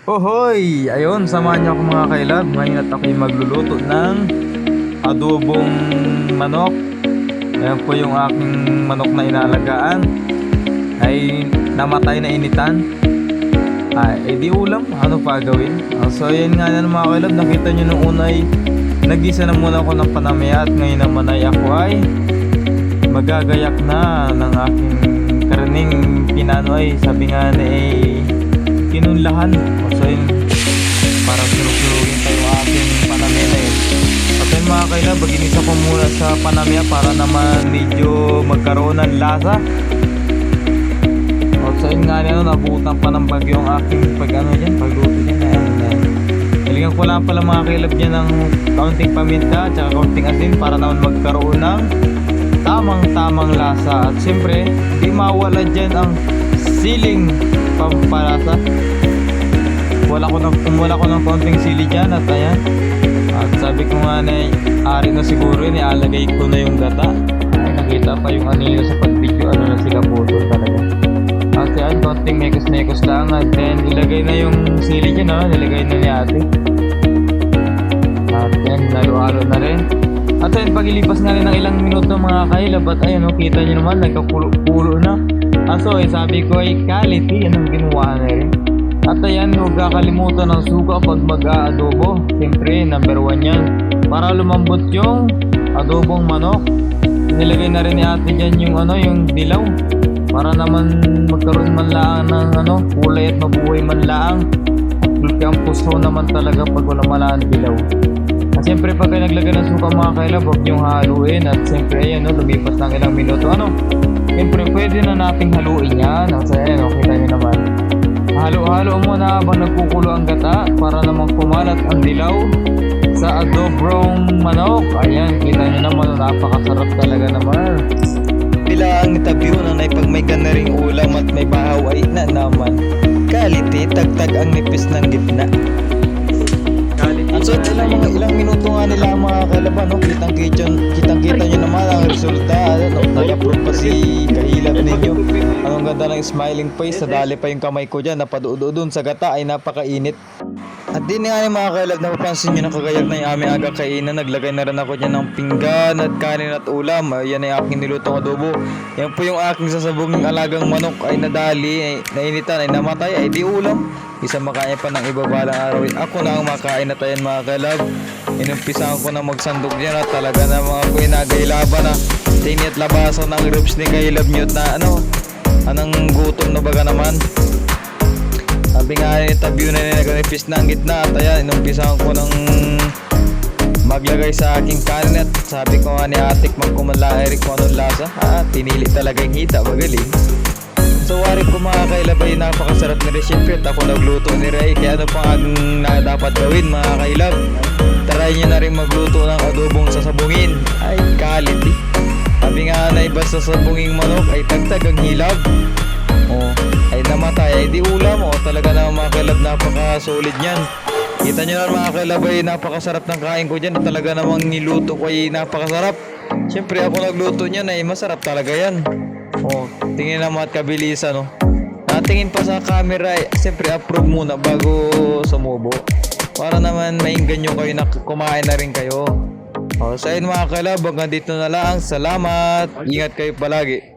Ohoy! Ayun, samahan niyo ako mga kailab. Ngayon at ako'y magluluto ng adobong manok. Ayan po yung aking manok na inaalagaan. Ay namatay na initan. Ay, di ulam. Ano pa gawin? So, ayan nga yan mga kailab. Nakita niyo nung una ay nag-isa na muna ako ng panamaya. At ngayon naman ay ako ay magagayak na ng aking karning pinanoy. Sabi nga na kinunlahan. So yun, parang sunod-sunugin tayo aking panamya na yun. At yun mga kailab, maginisa ko muna sa panamya para naman medyo magkaroon ng lasa. At so yun nga niya, nabutan pa ng bagyo ang aking pagluto dyan. Ayan. Niligan ko lang pala mga kailab dyan ng kaunting paminta at saka kaunting asin para naman magkaroon ng tamang-tamang lasa. At siyempre, di mawala dyan ang siling pampalasa. Wala ko ng konting sili dyan. At ayan, at sabi ko nga na ari na siguro yun, ialagay ko na yung gata. Ay, nakita pa yung anilo sa pag-video, ano na sila photo talaga. At yan, konting mekos-mekos lang. At then ilagay na yung sili dyan, nilagay na ni ate. At yan, nalo-alo na rin. At ayun, pagilipas nga rin ng ilang minuto mga kailab. At ayun, kita nyo naman, nagkapulo-pulo na. So sabi ko ay quality, yan ang ginawa na rin. At ayan, huwag kakalimutan ng suka pag mag-aadobo. Siyempre, number 1 yan. Para lumambot yung adobong manok. Nilagay na rin ni ate dyan yung dilaw. Para naman magkaroon man lang ng kulay at mabuhay man lang. At ang puso naman talaga pag wala malaan dilaw. At siyempre, pag naglagay ng suka mga kailab, huwag niyong haluin. At siyempre, ayan, lumipas ng ilang minuto. Siyempre, pwede na nating haluin yan. So, ayan, kita nyo naman. Halo-halo muna habang nagkukulo ang gata para namang kumalat ang dilaw sa adobong manok. Ayan, kita nyo naman, napakasarap talaga naman. Bilang tabiyo na pag may kanaring ulam at may bahaw ay na naman. Quality, tagtag ang nipis ng gitna. So ilang minuto nga nila mga kalaban, kitang-kita nyo naman ang resulta. Nag-approve pa si kahilab ninyo. Anong ganda ng smiling face. Nadali pa yung kamay ko dyan, napadudo-dun sa gata ay napakainit. At din nga mga kailab, napapansin nyo na kagayat na yung aming aga kainan. Naglagay na rin ako dyan ng pinggan at kanin at ulam. Yan ay aking nilutong adobo. Yan po yung aking sasabunging alagang manok ay nadali, nainitan, ay namatay, ay di ulam. Isa makain pa ng iba balang araw. Ako na ang makain na tayo mga kailab. Inumpisahan ko na magsandok dyan at talaga na mga ako'y nagailaban na tini at labasan ng ribs ni kailab nyo na anong gutom na baga naman. Sabi nga rin, tabiyo na naganipis na ang gitna. At ayan, inumpisahan ko ng maglagay sa aking kanin. At sabi ko nga ni atik magkumanlaerik kung anong lasa. Pinili talaga yung hita, magaling. So wari ko mga kailab ay napakasarap ni Ray. Siyempre ako nagluto ni Ray. Kaya ano pang dapat gawin mga kailab? Try nyo na rin magluto ng adobong sasabungin. Ay quality. Sabi nga na iba sasabunging manok ay tagtag ang hilab. Ay namatay ay di ulam. Talaga na mga kailab, napaka solid nyan. Kita nyo na mga kailab ay napakasarap ng kain ko dyan. Talaga namang niluto ko ay napakasarap. Siyempre ako nagluto nyan ay masarap talaga yan. Tingin naman at kabilisan. Natingin pa sa camera ay siyempre approve muna bago sumubo. Para naman mainggan nyo kayo na kumain na rin kayo. Sa inyo mga kalab, hanggang dito na lang. Salamat. Ingat kayo palagi.